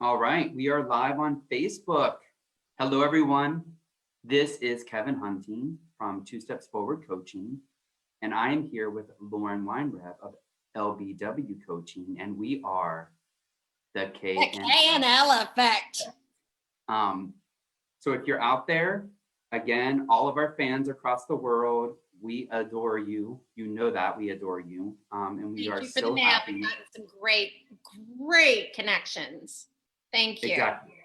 All right, we are live on Facebook. Hello, everyone. This is Kevin Hunting from Two Steps Forward Coaching, and I am here with Lauren Weinreb of LBW Coaching, and we are the K&L effect. So if you're out there, again, all of our fans across the world, we adore you. You know that we adore you, and we are so happy. We've gotten some great connections. Thank you. Exactly.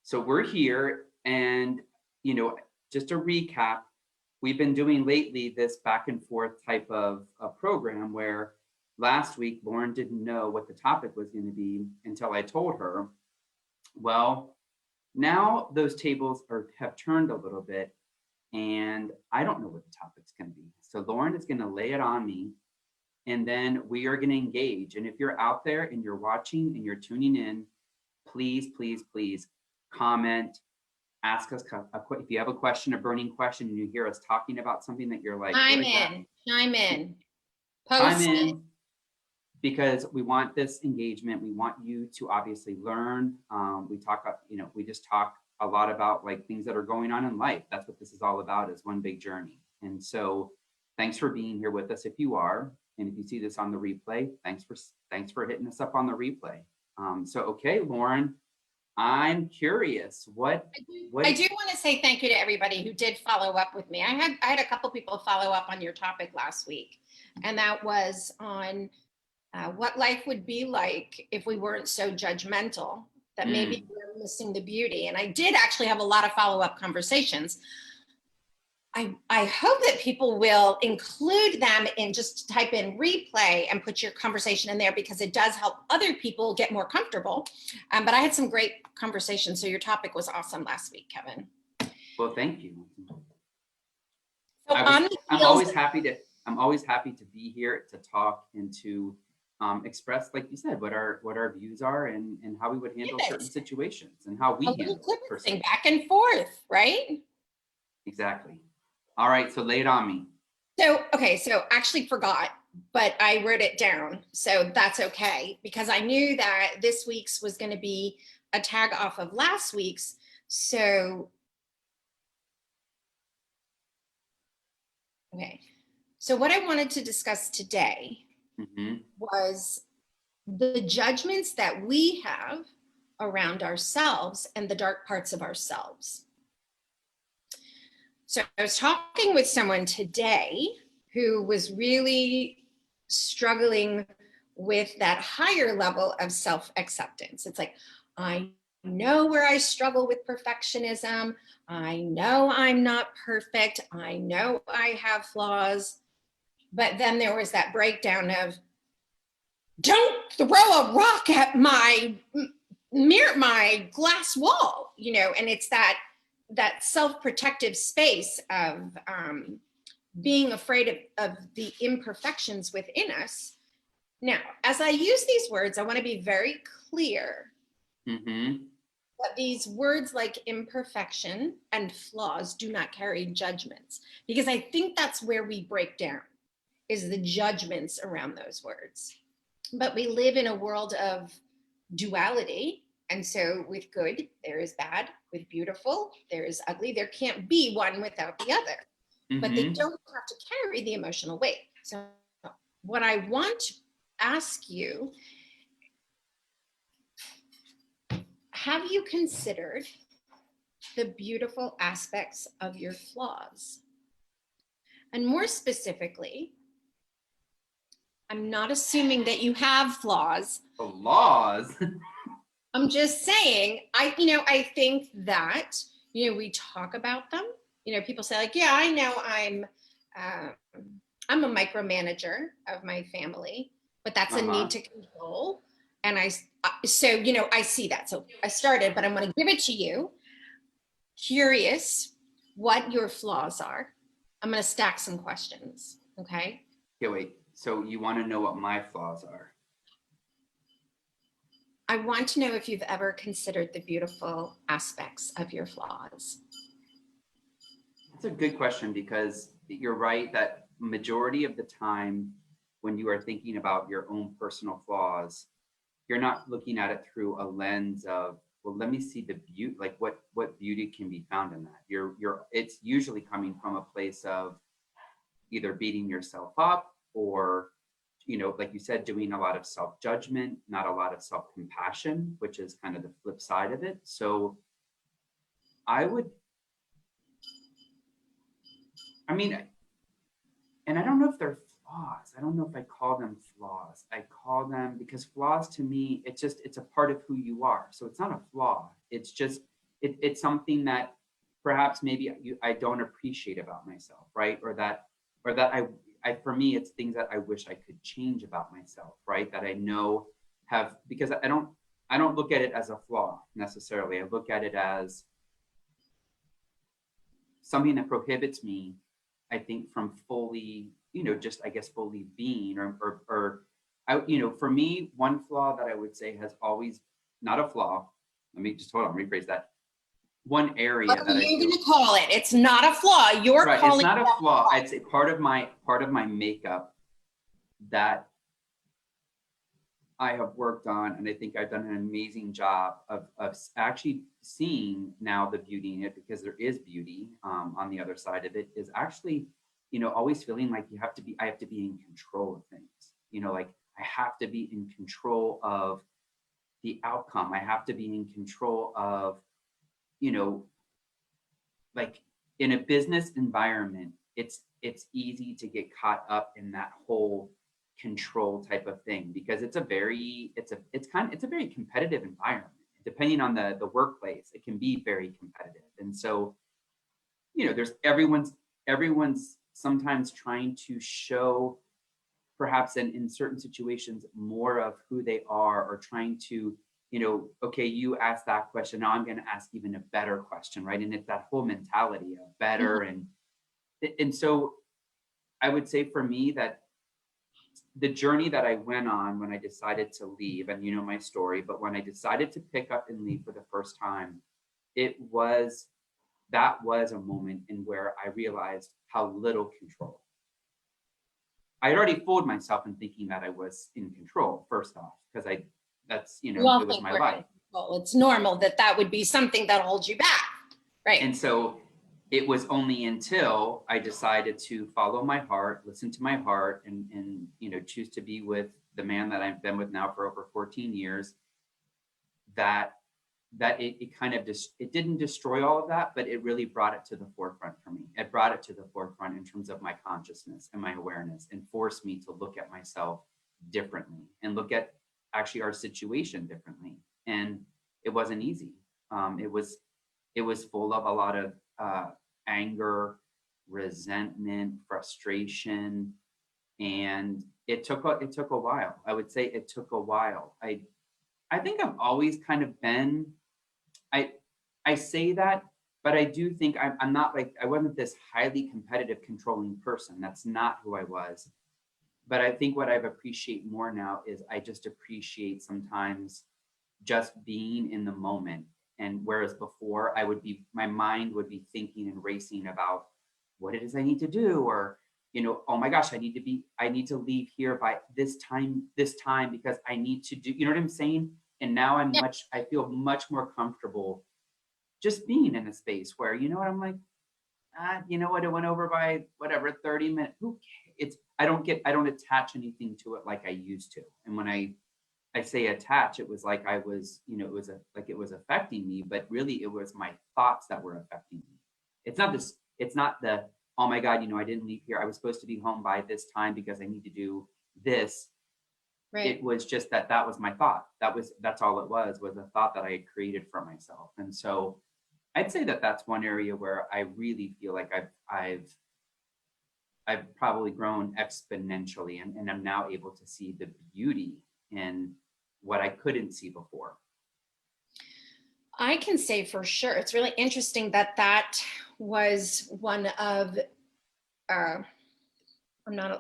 So we're here, and just to recap, we've been doing lately this back and forth type of a program where last week Lauren didn't know what the topic was going to be until I told her. Well, now those tables have turned a little bit, and I don't know what the topic's going to be. So Lauren is going to lay it on me, and then we are going to engage. And if you're out there and you're watching and you're tuning in, please comment, ask us if you have a question, a burning question, and you hear us talking about something that you're like, chime in, post it. Because we want this engagement. We want you to obviously learn. We just talk a lot about like things that are going on in life. That's what this is all about, is one big journey. And so thanks for being here with us if you are. And if you see this on the replay, thanks for hitting us up on the replay. Okay, Lauren, I'm curious. I do want to say thank you to everybody who did follow up with me. I had a couple people follow up on your topic last week, and that was on what life would be like if we weren't so judgmental, that maybe we're missing the beauty. And I did actually have a lot of follow-up conversations. I hope that people will include them in, just type in replay and put your conversation in there, because it does help other people get more comfortable. But I had some great conversations. So your topic was awesome last week, Kevin. Well, thank you. So I'm always happy to be here to talk and to express, like you said, what our views are and how we would handle certain situations and how we handle it. Back and forth, right? Exactly. All right, so lay it on me. So actually forgot, but I wrote it down. So that's okay, because I knew that this week's was going to be a tag off of last week's. So, okay. So what I wanted to discuss today was the judgments that we have around ourselves and the dark parts of ourselves. So I was talking with someone today who was really struggling with that higher level of self-acceptance. It's like, I know where I struggle with perfectionism. I know I'm not perfect. I know I have flaws. But then there was that breakdown of, don't throw a rock at my glass wall, and it's that self-protective space of being afraid of the imperfections within us. Now, as I use these words, I want to be very clear that these words like imperfection and flaws do not carry judgments, because I think that's where we break down, is the judgments around those words. But we live in a world of duality. And so with good, there is bad. With beautiful, there is ugly. There can't be one without the other. But they don't have to carry the emotional weight. So what I want to ask you, have you considered the beautiful aspects of your flaws? And more specifically, I'm not assuming that you have flaws. Flaws? I'm just saying, I think that, we talk about them. People say like, yeah, I know I'm a micromanager of my family, but that's a need to control. And I see that. So I started, but I'm going to give it to you. Curious what your flaws are. I'm going to stack some questions. Okay. Yeah, wait. So you want to know what my flaws are? I want to know if you've ever considered the beautiful aspects of your flaws. That's a good question, because you're right that majority of the time when you are thinking about your own personal flaws, you're not looking at it through a lens of, well, let me see the beauty, like what beauty can be found in that. It's usually coming from a place of either beating yourself up, or, like you said, doing a lot of self-judgment, not a lot of self-compassion, which is kind of the flip side of it. So I would, I mean, and I don't know if they're flaws. I don't know if I call them flaws. I call them, because flaws to me, it's a part of who you are. So it's not a flaw. It's just, it's something that perhaps maybe I don't appreciate about myself, right? Or that I, for me, it's things that I wish I could change about myself, right? That I know have, because I don't look at it as a flaw necessarily. I look at it as something that prohibits me, I think, from fully, just, I guess, fully being, or for me, one flaw that I would say has always, not a flaw, let me just, hold on, rephrase that. One area What that are I you feel, going to call it? It's not a flaw. You're right, calling it's not it a flaw. I'd say part of my makeup that I have worked on, and I think I've done an amazing job of actually seeing now the beauty in it, because there is beauty on the other side of it, is actually, always feeling like I have to be in control of things. Like I have to be in control of the outcome. I have to be in control of, like in a business environment, it's easy to get caught up in that whole control type of thing, because it's a very competitive environment. Depending on the workplace, it can be very competitive. And so, there's everyone's sometimes trying to show, perhaps in certain situations, more of who they are, or trying to, okay, you asked that question, now I'm going to ask even a better question, right? And it's that whole mentality of better. And so I would say for me that the journey that I went on when I decided to leave, and my story, but when I decided to pick up and leave for the first time, that was a moment in where I realized how little control. I had already fooled myself in thinking that I was in control, first off, because it was my life. Well, it's normal that would be something that holds you back, right? And so it was only until I decided to follow my heart, listen to my heart, and choose to be with the man that I've been with now for over 14 years, that it kind of it didn't destroy all of that, but it really brought it to the forefront for me. It brought it to the forefront in terms of my consciousness and my awareness, and forced me to look at myself differently and look at actually our situation differently. And it wasn't easy. It was full of a lot of anger, resentment, frustration, and it took a while. I would say it took a while. I think I've always kind of been, I say that, but I do think I'm not like, I wasn't this highly competitive, controlling person. That's not who I was. But I think what I appreciate more now is I just appreciate sometimes just being in the moment. And whereas before my mind would be thinking and racing about what it is I need to do, or, oh my gosh, I need to leave here by this time, because I need to do, you know what I'm saying? And now I feel much more comfortable just being in a space where, I'm like, you know what, it went over by whatever, 30 minutes. Who cares? I don't attach anything to it like I used to. And when I say attach, it was like I was, like it was affecting me, but really it was my thoughts that were affecting me. It's not the, oh my God, I didn't leave here. I was supposed to be home by this time because I need to do this. Right. It was just that was my thought. That's all it was a thought that I had created for myself. And so I'd say that that's one area where I really feel like I've probably grown exponentially, and I'm now able to see the beauty in what I couldn't see before. I can say for sure, it's really interesting that was one of,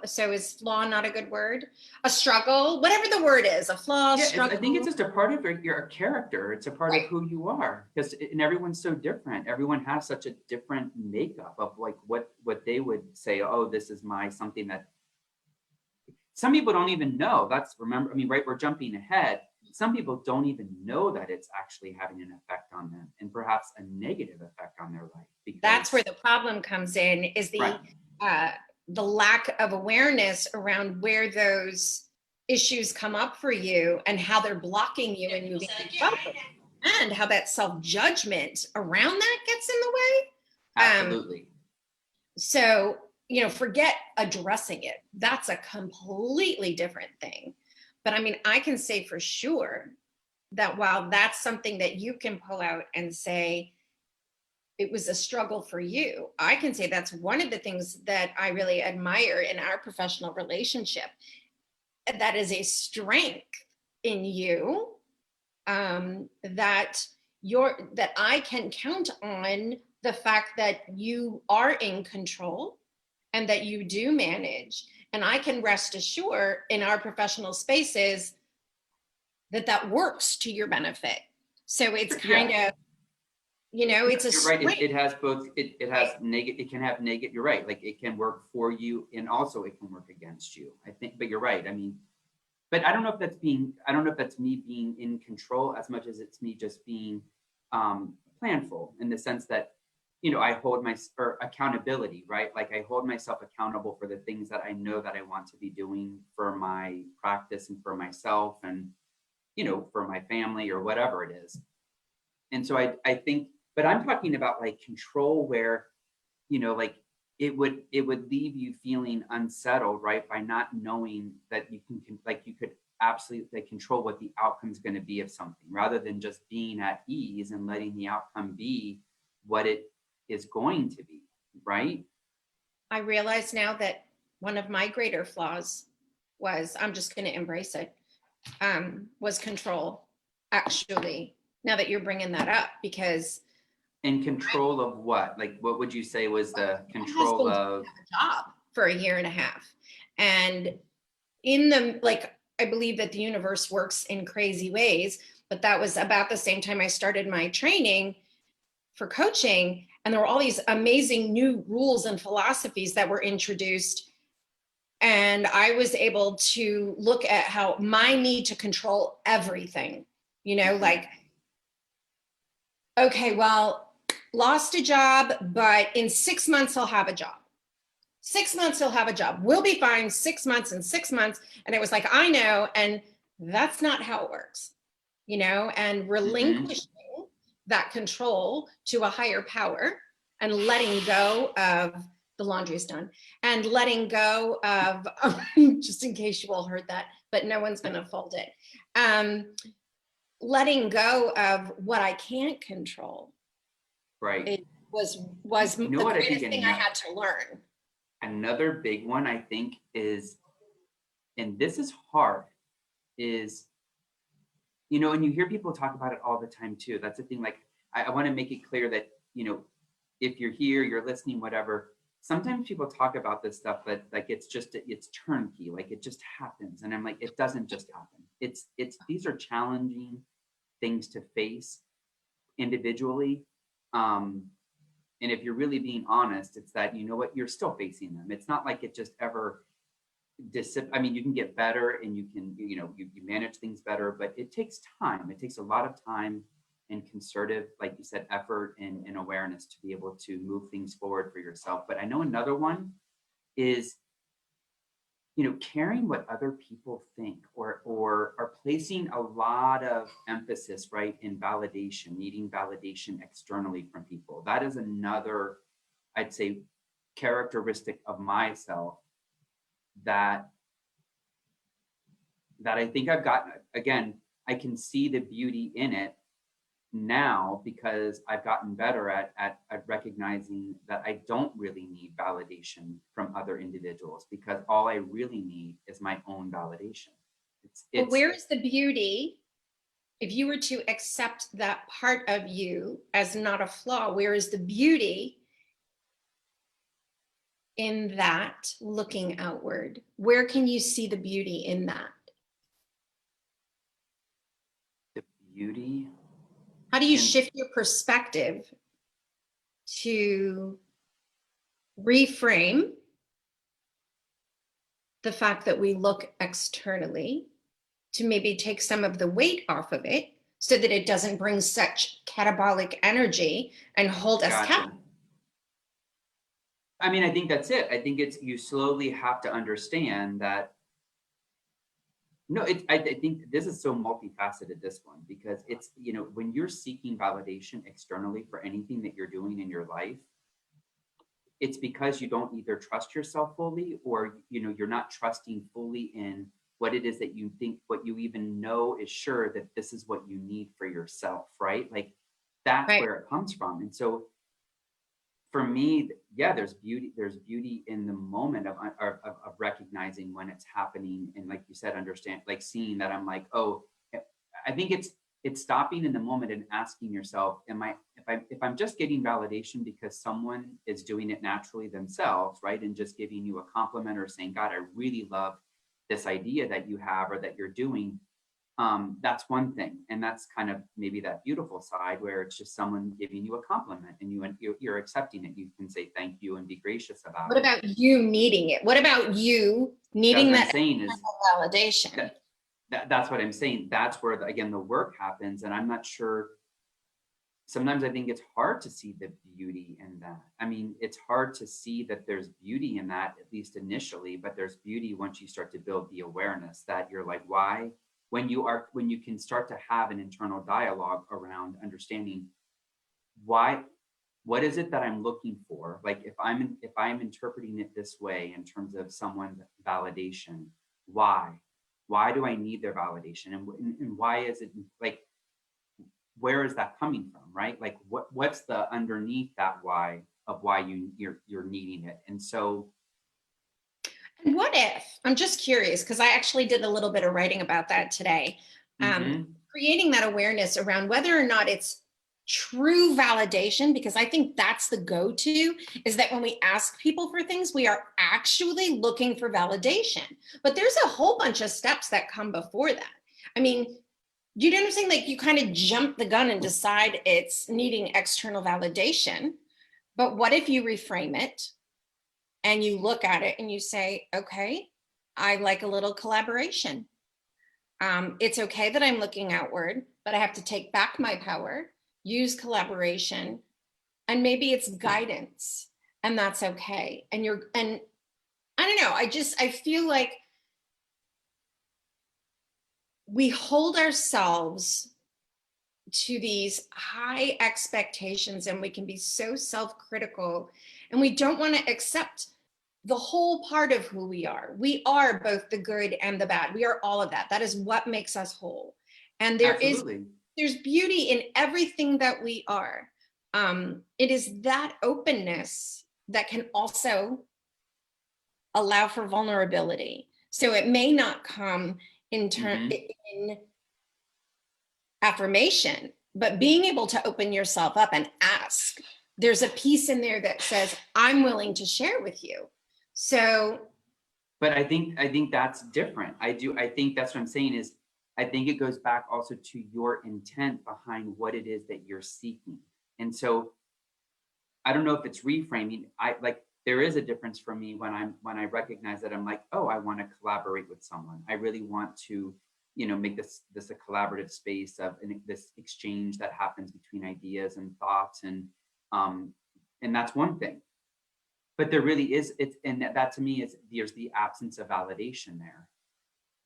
so is flaw not a good word? A struggle, whatever the word is, a flaw, struggle. I think it's just a part of your character. It's a part right. of who you are, and everyone's so different. Everyone has such a different makeup of like what they would say, oh, this is something that some people don't even know. Right, we're jumping ahead, some people don't even know that it's actually having an effect on them, and perhaps a negative effect on their life. Because That's where the problem comes in, is right, the lack of awareness around where those issues come up for you and how they're blocking you and moving you forward, and how that self-judgment around that gets in the way. absolutely. So, you know, forget addressing it. That's a completely different thing. But I mean, I can say for sure that while that's something that you can pull out and say it was a struggle for you, I can say that's one of the things that I really admire in our professional relationship. That is a strength in you, that I can count on the fact that you are in control and that you do manage. And I can rest assured in our professional spaces that that works to your benefit. So it's kind of, you know, it's a You're right. strength. It has both. It has negative. It can have negative. You're right. Like it can work for you, and also it can work against you. I think, but you're right. I mean, but I don't know if that's being. I don't know if that's me being in control as much as it's me just being planful, in the sense that, you know, I hold my or accountability, right? Like I hold myself accountable for the things that I know that I want to be doing for my practice and for myself, and, you know, for my family or whatever it is. And so I think, but I'm talking about like control where, you know, like it would leave you feeling unsettled, right? By not knowing that you can like you could absolutely control what the outcome is going to be of something, rather than just being at ease and letting the outcome be what it is going to be, right? I realize now that one of my greater flaws was, I'm just going to embrace it, was control, actually, now that you're bringing that up, because In control of what? Like, what would you say was the my control husband of? didn't have a job for a year and a half. And in the, like, I believe that the universe works in crazy ways, but that was about the same time I started my training for coaching. And there were all these amazing new rules and philosophies that were introduced. And I was able to look at how my need to control everything, you know, like, okay, well, lost a job, but in 6 months, I'll have a job. 6 months, he'll have a job. We'll be fine 6 months and 6 months. And it was like, I know. And that's not how it works, you know, and relinquishing that control to a higher power and letting go of the laundry's done, and letting go of, just in case you all heard that, but no one's going to fold it. Letting go of what I can't control. Right. It was You know the what I greatest think thing I had to learn. another big one, I think, is, and this is hard, is, you know, and you hear people talk about it all the time too. That's the thing. Like, I want to make it clear that, you know, if you're here, you're listening, whatever, sometimes people talk about this stuff, but like it's turnkey, like it just happens. And I'm like, it doesn't just happen. It's these are challenging things to face individually. And if you're really being honest, it's that, you know what, you're still facing them. It's not like it just ever I mean, you can get better and you can, you know, you manage things better, but it takes time. It takes a lot of time and concerted, like you said, effort and awareness to be able to move things forward for yourself. But I know another one is, you know, caring what other people think, or are placing a lot of emphasis, right, in validation, needing validation externally from people. That is another, I'd say, characteristic of myself that I think I've gotten. Again, I can see the beauty in it now because I've gotten better at recognizing that I don't really need validation from other individuals, because all I really need is my own validation. But where is the beauty? If you were to accept that part of you as not a flaw, where is the beauty in that looking outward? Where can you see the beauty in that? The beauty. How do you shift your perspective to reframe the fact that we look externally to maybe take some of the weight off of it so that it doesn't bring such catabolic energy and hold us Gotcha. captive. I mean, I think that's it. I think it's, you slowly have to understand that, no, I think this is so multifaceted, this one, because it's, you know, when you're seeking validation externally for anything that you're doing in your life, it's because you don't either trust yourself fully, or, you know, you're not trusting fully in what it is that you think, what you even know is sure that this is what you need for yourself, right? Like, that's Right. where it comes from. And so for me, yeah, there's beauty in the moment of recognizing when it's happening, and like you said, understand, like seeing that, I'm like, oh, I think it's stopping in the moment and asking yourself, am I, if I'm just getting validation because someone is doing it naturally themselves, right, and just giving you a compliment or saying, God, I really love this idea that you have or that you're doing, that's one thing. And that's kind of maybe that beautiful side where it's just someone giving you a compliment, and you're accepting it. You can say thank you and be gracious about What it. about you needing it? What about you That's needing what I'm that saying, is validation? that's what I'm saying. That's where again, the work happens. And I'm not sure, sometimes I think it's hard to see the beauty in that. I mean, it's hard to see that there's beauty in that, at least initially, but there's beauty once you start to build the awareness that you're like, why? When you can start to have an internal dialogue around understanding why, what is it that I'm looking for? Like, if I'm interpreting it this way in terms of someone's validation, why? Why do I need their validation? And why is it, like, where is that coming from, right? Like, what's the underneath that why of why you're needing it? And so, And what if, I'm just curious, because I actually did a little bit of writing about that today, mhm, creating that awareness around whether or not it's true validation, because I think that's the go-to, is that when we ask people for things, we are actually looking for validation. But there's a whole bunch of steps that come before that. I mean, you know what I'm saying? Like, you kind of jump the gun and decide it's needing external validation. But what if you reframe it and you look at it and you say, okay, I like a little collaboration. It's okay that I'm looking outward, but I have to take back my power, use collaboration, and maybe it's guidance, and that's okay. And I don't know, I feel like we hold ourselves to these high expectations, and we can be so self-critical, and we don't want to accept the whole part of who we are. We are both the good and the bad. We are all of that. That is what makes us whole. And absolutely. there's beauty in everything that we are. It is that openness that can also allow for vulnerability. So it may not come Mhm. in affirmation, but being able to open yourself up and ask. There's a piece in there that says, I'm willing to share with you. So But I think that's different. I think that's what I'm saying, is I think it goes back also to your intent behind what it is that you're seeking. And so I don't know if it's reframing. I like, there is a difference for me when I recognize that I'm like, oh, I want to collaborate with someone. I really want to, you know, make this a collaborative space of this exchange that happens between ideas and thoughts, um and that's one thing. But there really is, it's, and that to me is, there's the absence of validation there.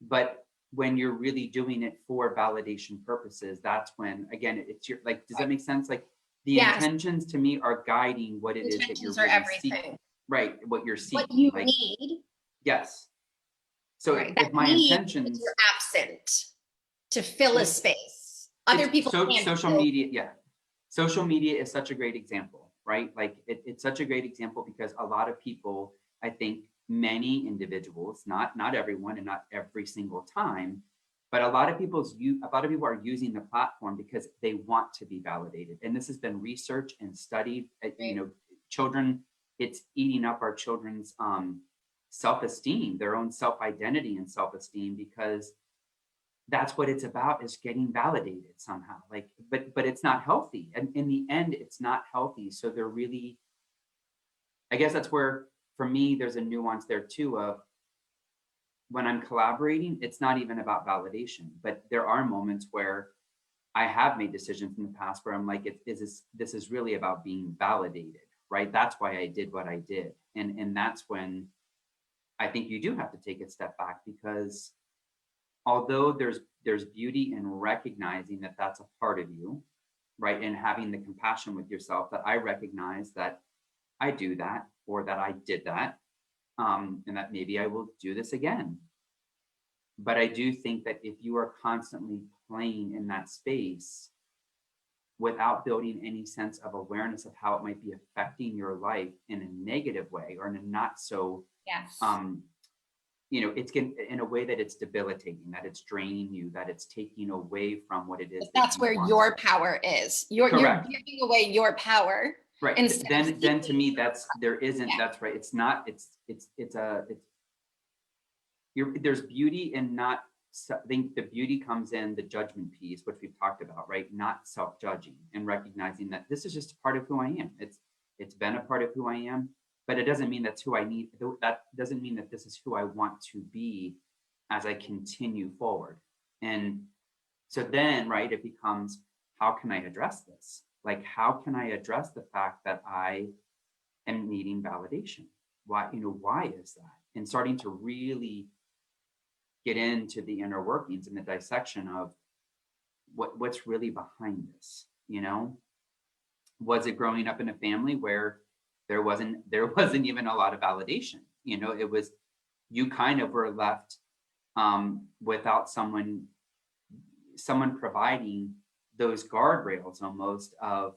But when you're really doing it for validation purposes, that's when, again, it's your, like, does that make sense? Like, the yes, intentions to me are guiding what it is that you're intentions are really seeking, everything. right? What you're What seeking, you like, need, yes. So right? That if my need is intentions, you're absent to fill a space. Other it's people so can't social fill. media, yeah. Social media is such a great example, right? Like, it's such a great example because a lot of people, I think many individuals, not everyone and not every single time, but a lot of people are using the platform because they want to be validated. And this has been researched and studied. You Right? know, children, it's eating up our children's self-esteem, their own self-identity and self-esteem, because that's what it's about, is getting validated somehow, like, but it's not healthy, and in the end it's not healthy. So they're really, I guess that's where, for me, there's a nuance there too of, when I'm collaborating, it's not even about validation, but there are moments where I have made decisions in the past where I'm like, this is really about being validated, right? That's why I did what I did. And that's when I think you do have to take a step back, because although there's beauty in recognizing that that's a part of you, right? And having the compassion with yourself that I recognize that I do that, or that I did that, and that maybe I will do this again. But I do think that if you are constantly playing in that space without building any sense of awareness of how it might be affecting your life in a negative way, or in a not so, Yes. It's in a way that it's debilitating, that it's draining you, that it's taking away from what it is. That's where your power is. You're giving away your power. Right. Then to me, that's right. It's not, there's beauty in not, I think the beauty comes in the judgment piece, which we've talked about, right? Not self-judging, and recognizing that this is just a part of who I am. It's been a part of who I am, but it doesn't mean that's who I need. That doesn't mean that this is who I want to be as I continue forward. And so then, right, it becomes, how can I address this? Like, how can I address the fact that I am needing validation? Why is that? And starting to really get into the inner workings and the dissection of what's really behind this. Was it growing up in a family where there wasn't even a lot of validation? It was, you kind of were left without someone providing those guardrails almost of,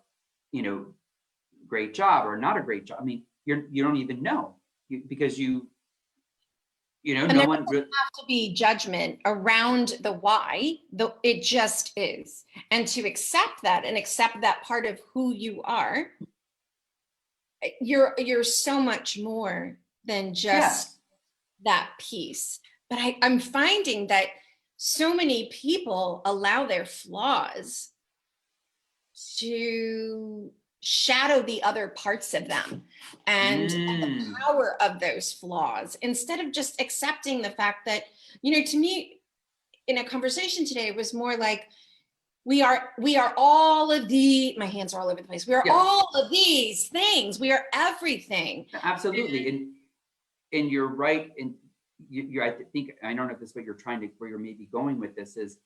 great job or not a great job. I mean, you don't even know, because no one really have to be judgment around the why, it just is. And to accept that part of who you are, you're so much more than just that piece. But I'm finding that so many people allow their flaws to shadow the other parts of them and the power of those flaws, instead of just accepting the fact that, to me, in a conversation today, it was more like, we are all of my hands are all over the place. We are all of these things. We are everything. Absolutely. And you're right. And I think, I don't know if this is what where you're maybe going with this, is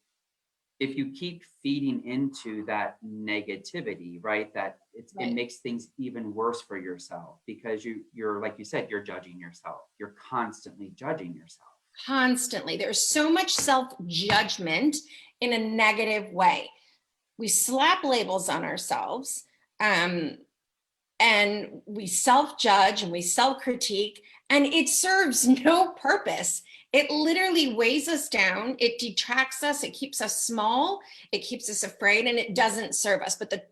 if you keep feeding into that negativity, right, that it makes things even worse for yourself, because you're, like you said, you're judging yourself. You're constantly judging yourself. Constantly. There's so much self-judgment in a negative way. We slap labels on ourselves, and we self-judge and we self-critique, and it serves no purpose. It literally weighs us down. It detracts us. It keeps us small. It keeps us afraid, and it doesn't serve us. But the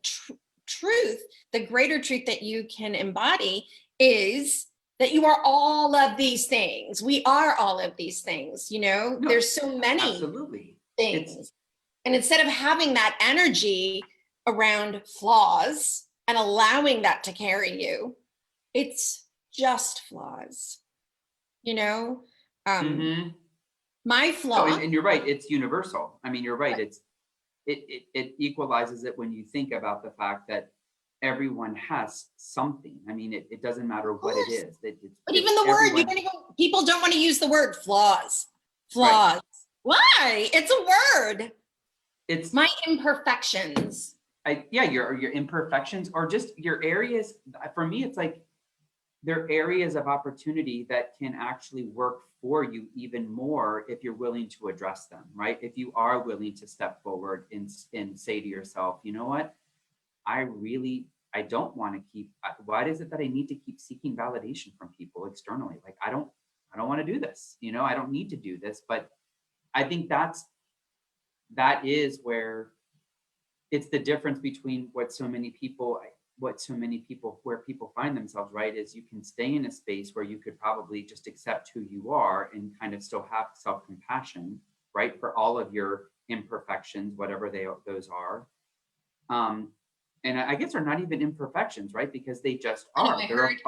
truth, the greater truth that you can embody, is that you are all of these things. We are all of these things. There's so many things. And instead of having that energy around flaws and allowing that to carry you, it's just flaws. My flaw. And you're right. It's universal. I mean, you're right. It equalizes it when you think about the fact that everyone has something. I mean, it doesn't matter what it is. But even the word, people don't want to use the word flaws. Right. Why? It's a word. It's my imperfections. Your imperfections, or just your areas. For me, it's like, there are areas of opportunity that can actually work for you even more if you're willing to address them, right? If you are willing to step forward and say to yourself, you know what, I don't want to keep, what is it that I need to keep seeking validation from people externally? Like, I don't want to do this, I don't need to do this. But I think that is where it's the difference between where people find themselves, right, is you can stay in a space where you could probably just accept who you are and kind of still have self-compassion, right, for all of your imperfections, whatever those are. And I guess they're not even imperfections, right, because they just are. I heard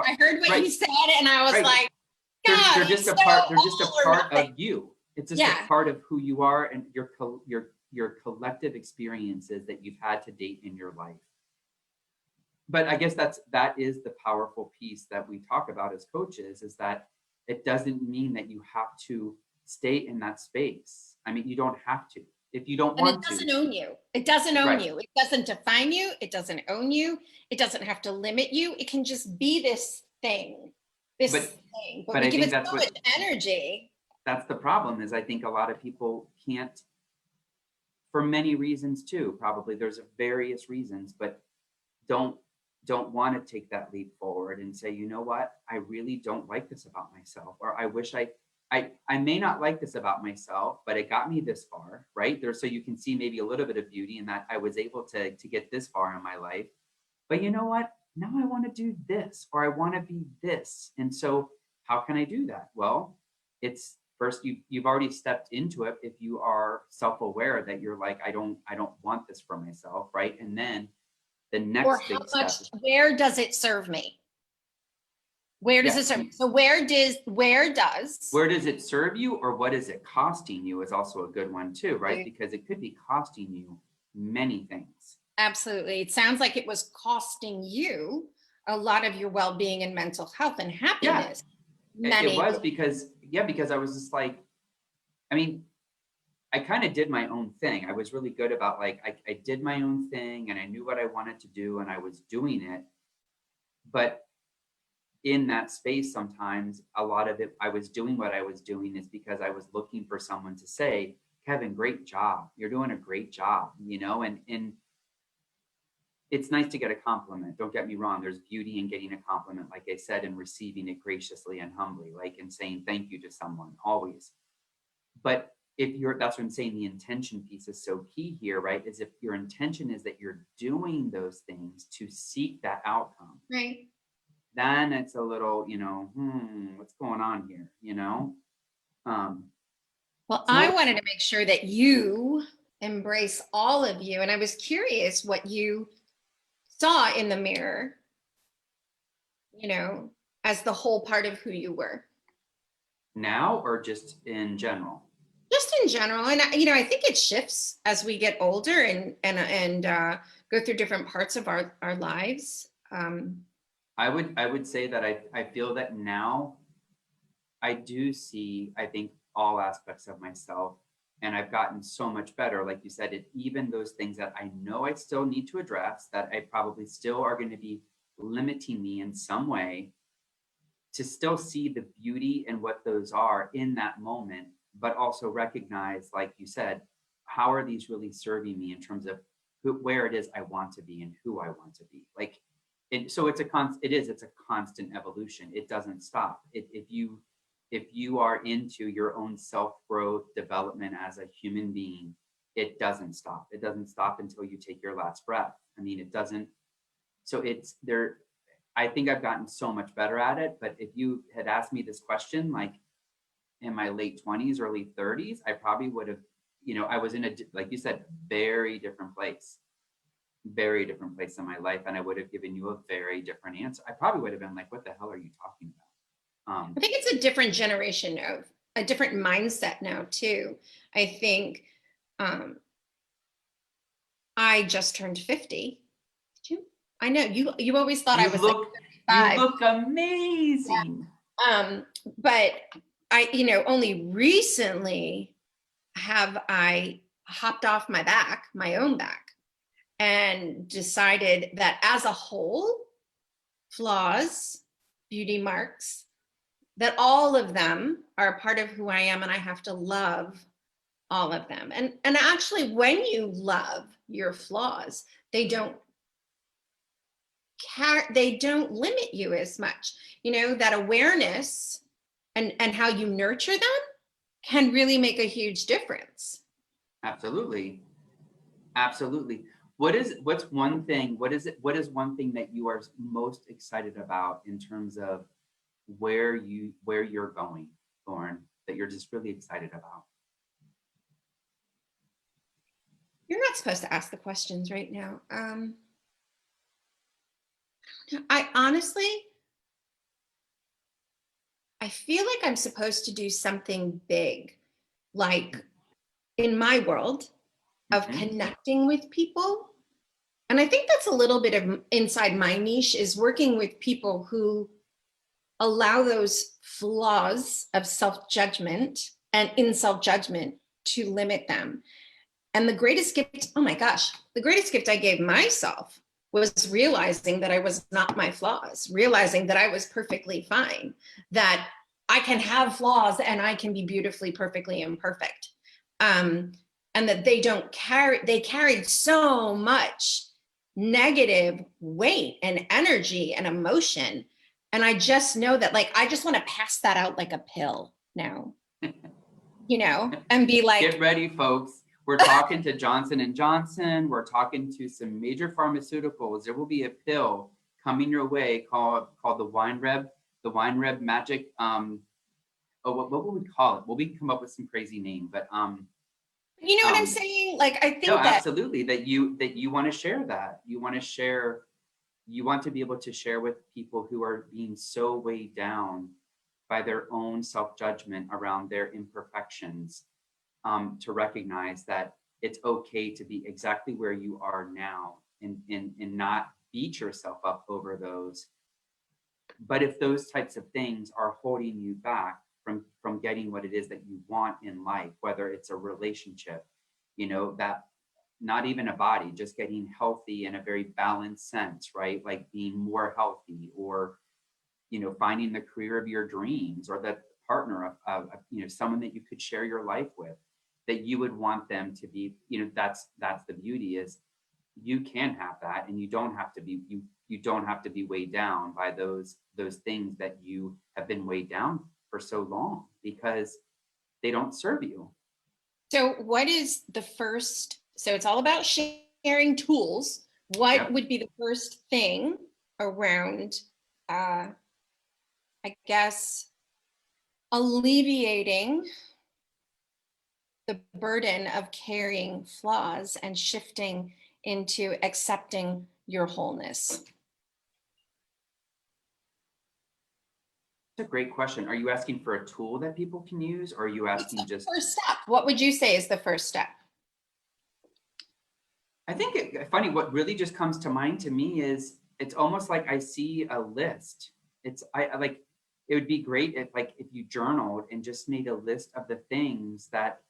what you said, and I was like, God, they're I'm just a so part, they're just a all or part nothing. of you. It's just a Yeah. part of who you are and your collective experiences that you've had to date in your life. But I guess that is the powerful piece that we talk about as coaches, is that it doesn't mean that you have to stay in that space. I mean, you don't have to if you don't And it want to. doesn't own you. It doesn't own Right. you. It doesn't define you. It doesn't own you. It doesn't have to limit you. It can just be this thing, But But but we I give think it so much energy. that's the problem, is I think a lot of people can't, for many reasons too. Probably there's various reasons, but don't want to take that leap forward and say, you know what, I really don't like this about myself, or I wish I may not like this about myself, but it got me this far, right there. So you can see maybe a little bit of beauty in that I was able to get this far in my life. But you know what? Now I want to do this, or I want to be this. And so how can I do that? Well, it's first you've already stepped into it if you are self-aware that you're like, I don't want this for myself, right? And then the Or next how big much, step is, where does it serve me? Where does yeah, it serve me? So where does where does it serve you, or what is it costing you is also a good one too, right? Because it could be costing you many things. absolutely. It sounds like it was costing you a lot of your well-being and mental health and Yeah, happiness. it Many. was because I was just like, I mean, I kind of did my own thing. I was really good about like, I did my own thing and I knew what I wanted to do and I was doing it. But in that space, sometimes a lot of it, I was doing what I was doing is because I was looking for someone to say, Kevin, great job. You're doing a great job, and it's nice to get a compliment. Don't get me wrong. There's beauty in getting a compliment, like I said, and receiving it graciously and humbly, like in saying thank you to someone always. But if you're, that's what I'm saying, the intention piece is so key here, right? Is if your intention is that you're doing those things to seek that outcome, Right. then it's a little, what's going on here, Um, Well, so I what, wanted to make sure that you embrace all of you. And I was curious what you saw in the mirror, as the whole part of who you were. now or just in general? Just in general. And, I think it shifts as we get older and go through different parts of our lives. I would say that I feel that now I do see, I think, all aspects of myself, and I've gotten so much better. Like you said, even those things that I know I still need to address, that I probably still are going to be limiting me in some way, to still see the beauty and what those are in that moment, but also recognize, like you said, how are these really serving me in terms of where it is I want to be and who I want to be. Like, so it's a constant evolution. It doesn't stop. If you are into your own self growth development as a human being, it doesn't stop. It doesn't stop until you take your last breath. I mean, it doesn't. So it's there. I think I've gotten so much better at it. But if you had asked me this question, like in my late 20s, early 30s, I probably would have, I was in like you said, very different place in my life. And I would have given you a very different answer. I probably would have been like, what the hell are you talking about? I think it's a different generation of a different mindset now too. I think I just turned 50. Did you? I know you always thought I was like You 35. look amazing. But I, only recently have I hopped off my own back, and decided that as a whole, flaws, beauty marks, that all of them are a part of who I am, and I have to love all of them. And actually, when you love your flaws, they don't limit you as much. That awareness and how you nurture them can really make a huge difference. Absolutely. Absolutely. What's one thing, what is one thing that you are most excited about in terms of where you're going, Lauren, that you're just really excited about? You're not supposed to ask the questions right now. I honestly, I feel like I'm supposed to do something big, like in my world of Mhm. connecting with people. And I think that's a little bit of inside my niche, is working with people who allow those flaws of self-judgment and in self-judgment to limit them. And the greatest gift, oh my gosh, the greatest gift I gave myself was realizing that I was not my flaws, realizing that I was perfectly fine, that I can have flaws and I can be beautifully, perfectly imperfect. And that they carried so much negative weight and energy and emotion. And I just know that, like, I just want to pass that out like a pill now, and be Get like, ready, folks. We're talking to Johnson and Johnson. We're talking to some major pharmaceuticals. There will be a pill coming your way called the Weinreb magic. What will we call it? Well, we can come up with some crazy name, but you know what I'm um, saying? Like, I no, think that, absolutely. That you want to share that. You want to share. You want to be able to share with people who are being so weighed down by their own self-judgment around their imperfections, to recognize that it's okay to be exactly where you are now, and not beat yourself up over those. But if those types of things are holding you back from getting what it is that you want in life, whether it's a relationship, that not even a body, just getting healthy in a very balanced sense, right? Like being more healthy, or finding the career of your dreams, or that partner of someone that you could share your life with, that you would want them to be. That's the beauty, is you can have that, and you don't have to be weighed down by those things that you have been weighed down for so long, because they don't serve you. so what is the first, so it's all about sharing tools. What Yep. would be the first thing around, I guess, alleviating the burden of carrying flaws and shifting into accepting your wholeness? That's a great question. Are you asking for a tool that people can use, or are you What's the asking just? first step? What would you say is the first step? I think funny, what really just comes to mind to me is, it's almost like I see a list. I like, it would be great if you journaled and just made a list of the things that,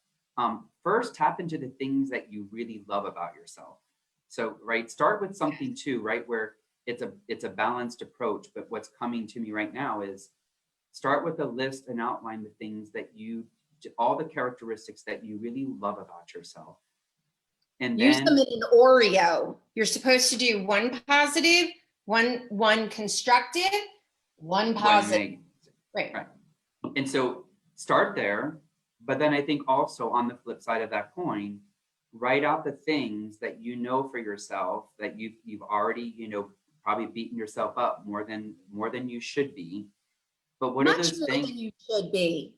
first tap into the things that you really love about yourself. So, right, start with something too, right, where it's a balanced approach. But what's coming to me right now is, start with a list and outline the things that all the characteristics that you really love about yourself. And Use them then in an Oreo. You're supposed to do one positive, one constructive, one one positive. negative. Right. Right. And so start there. But then I think also, on the flip side of that coin, write out the things that you know for yourself, that you've already, probably beaten yourself up more than you should be. But what are Much those more things? than you should be.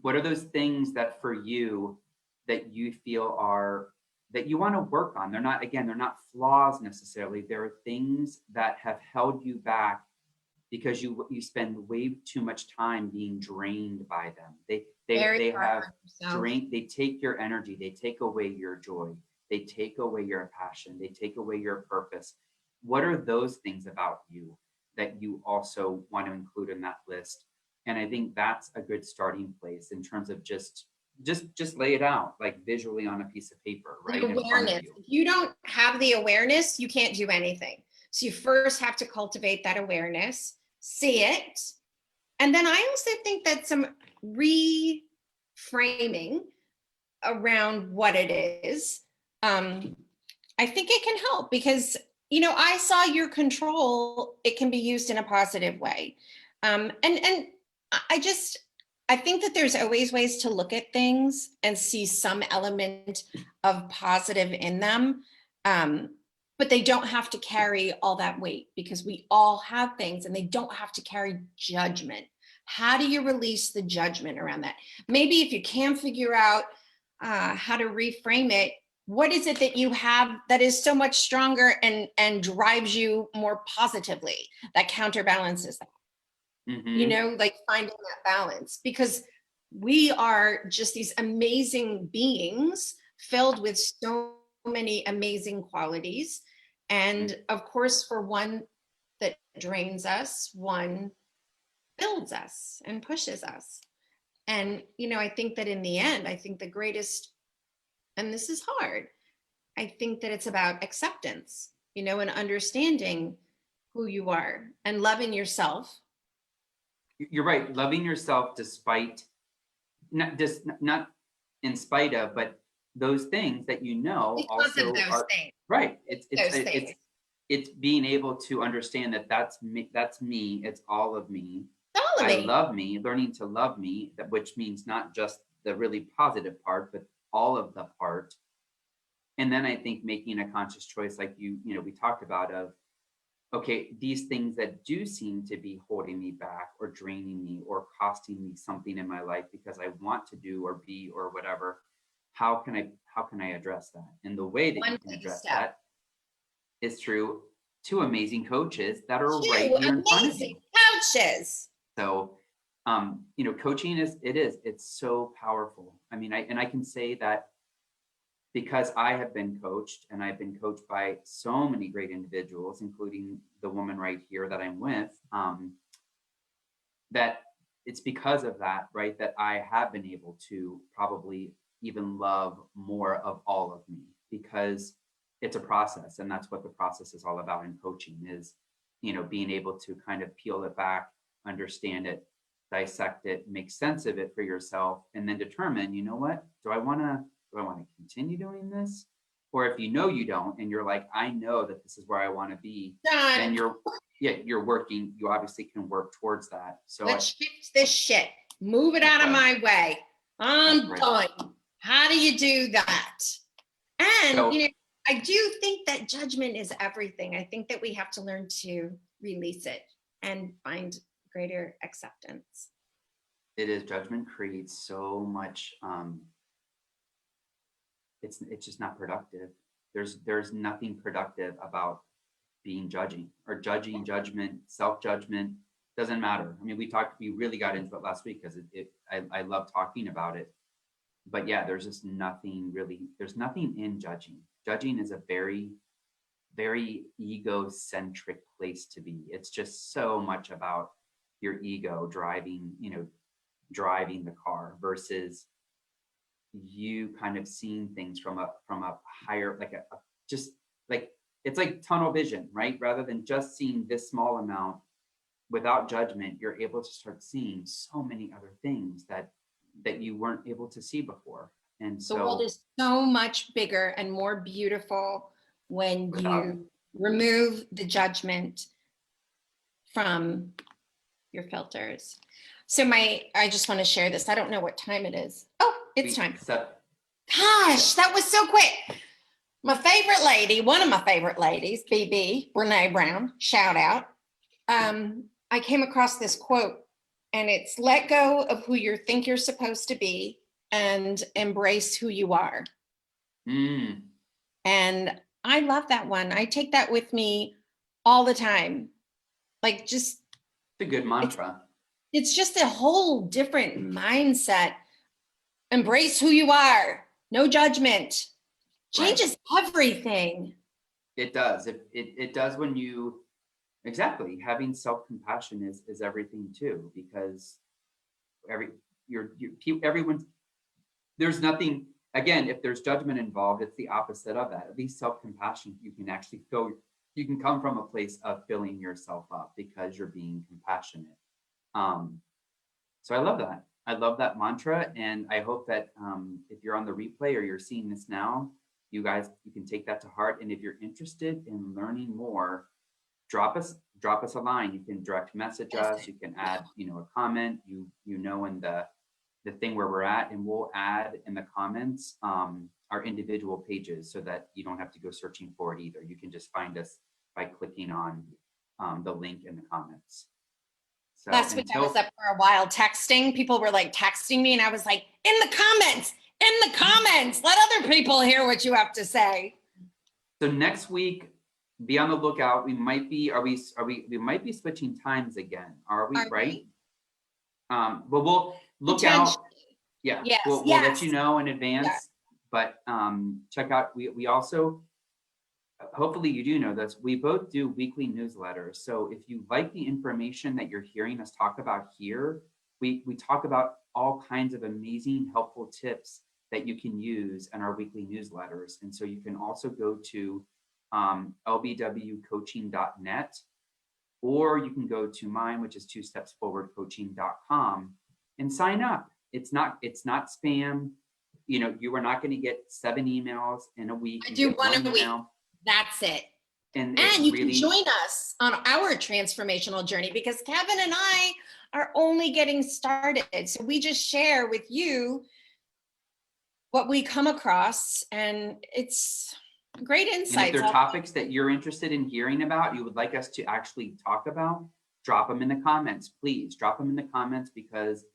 What are those things that for you, that you feel are, that you want to work on? They're not flaws necessarily. There are things that have held you back because you spend way too much time being drained by them. Very They hard have on yourself. they take your energy, they take away your joy, they take away your passion, they take away your purpose. What are those things about you that you also want to include in that list? And I think that's a good starting place, in terms of just lay it out, like visually on a piece of paper, The right in front of awareness. you. If you don't have the awareness, you can't do anything. So you first have to cultivate that awareness, see it. And then I also think that some reframing around what it is, I think it can help, because, I saw your control, it can be used in a positive way. And I think that there's always ways to look at things and see some element of positive in them. But they don't have to carry all that weight, because we all have things, and they don't have to carry judgment. How do you release the judgment around that? Maybe if you can figure out how to reframe it, what is it that you have that is so much stronger and drives you more positively, that counterbalances that? like finding that balance, because we are just these amazing beings filled with so many amazing qualities. And of course, for one that drains us, one builds us and pushes us. And, I think that in the end, I think the greatest, and this is hard, I think that it's about acceptance, and understanding who you are and loving yourself. You're right. Loving yourself despite, not in spite of, but those things that Because also of those are things. right. It's It's being able to understand that that's me. That's me. It's all of me. all of I me. love me. Learning to love me, which means not just the really positive part, but all of the part. And then I think making a conscious choice, like we talked about, of okay, these things that do seem to be holding me back or draining me or costing me something in my life because I want to do or be or whatever, how can I address that? And the way that you can address that is through two amazing coaches that are right here in front of you. Coaches. So coaching it's so powerful. I mean, I can say that because I have been coached, and I've been coached by so many great individuals, including the woman right here that I'm with, that it's because of that, right, that I have been able to probably even love more of all of me, because it's a process. And that's what the process is all about in coaching, is, being able to kind of peel it back, understand it, dissect it, make sense of it for yourself, and then determine, what, do I want to continue doing this? Or if you don't, and you're like, I know that this is where I want to be, then you're working, you obviously can work towards that. So let's shift this shit, move it out of my way. I'm done. How do you do that? And I do think that judgment is everything. I think that we have to learn to release it and find greater acceptance. It is. Judgment creates so much it's just not productive. There's nothing productive about being judging or judgment, self-judgment. Doesn't matter. I mean, we really got into it last week because I love talking about it. But yeah, there's just nothing in judging. Judging is a very, very egocentric place to be. It's just so much about your ego driving the car versus you kind of seeing things from a higher, like just like, it's like tunnel vision, right? Rather than just seeing this small amount without judgment, you're able to start seeing so many other things that you weren't able to see before. And so the world is so much bigger and more beautiful when you remove the judgment from your filters. So I just want to share this. I don't know what time it is. Oh, it's time. Gosh, that was so quick. My favorite lady, one of my favorite ladies, BB, Brene Brown, shout out. I came across this quote, and it's, let go of who you think you're supposed to be and embrace who you are. And I love that one. I take that with me all the time. Like, just it's a good mantra. It's just a whole different mindset. Embrace who you are. No judgment. Changes everything. It does. It does when you, exactly, having self-compassion is everything too, because everyone's, there's nothing, again, if there's judgment involved, it's the opposite of that. At least self-compassion, you can actually you can come from a place of filling yourself up because you're being compassionate. So I love that. I love that mantra. And I hope that if you're on the replay or you're seeing this now, you can take that to heart. And if you're interested in learning more, drop us a line. You can direct message us. You can add, a comment, in the thing where we're at, and we'll add in the comments our individual pages so that you don't have to go searching for it either. You can just find us by clicking on the link in the comments. So last week I was up for a while texting. People were like texting me, and I was like, in the comments, let other people hear what you have to say. So next week, be on the lookout. We might be, we might be switching times again. Are we, Are right? we? But we'll look out. Yeah, Yes, we'll let yes. you know in Yeah. advance. But check out, we also, hopefully you do know this, we both do weekly newsletters. So if you like the information that you're hearing us talk about here, we talk about all kinds of amazing, helpful tips that you can use in our weekly newsletters. And so you can also go to lbwcoaching.net, or you can go to mine, which is twostepsforwardcoaching.com, and sign up. It's not spam. You know, you are not going to get 7 emails in a week. I You do get one one a week. email. That's it. And you really, can join us on our transformational journey, because Kevin and I are only getting started. So we just share with you what we come across, and it's great and if insights. there are topics that you're interested in hearing about, you would like us to actually talk about, drop them in the comments. Please drop them in the comments, because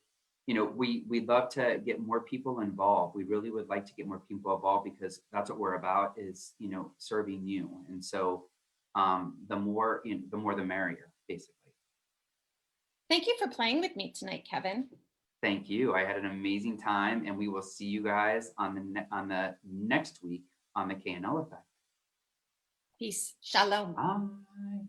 you know, we'd love to get more people involved. We really would like to get more people involved, because that's what we're about, is, you know, serving you. And so the more, the more the merrier, basically. Thank you for playing with me tonight, Kevin. Thank you. I had an amazing time, and we will see you guys on the next week on the KNL Effect. Peace. Shalom. Bye.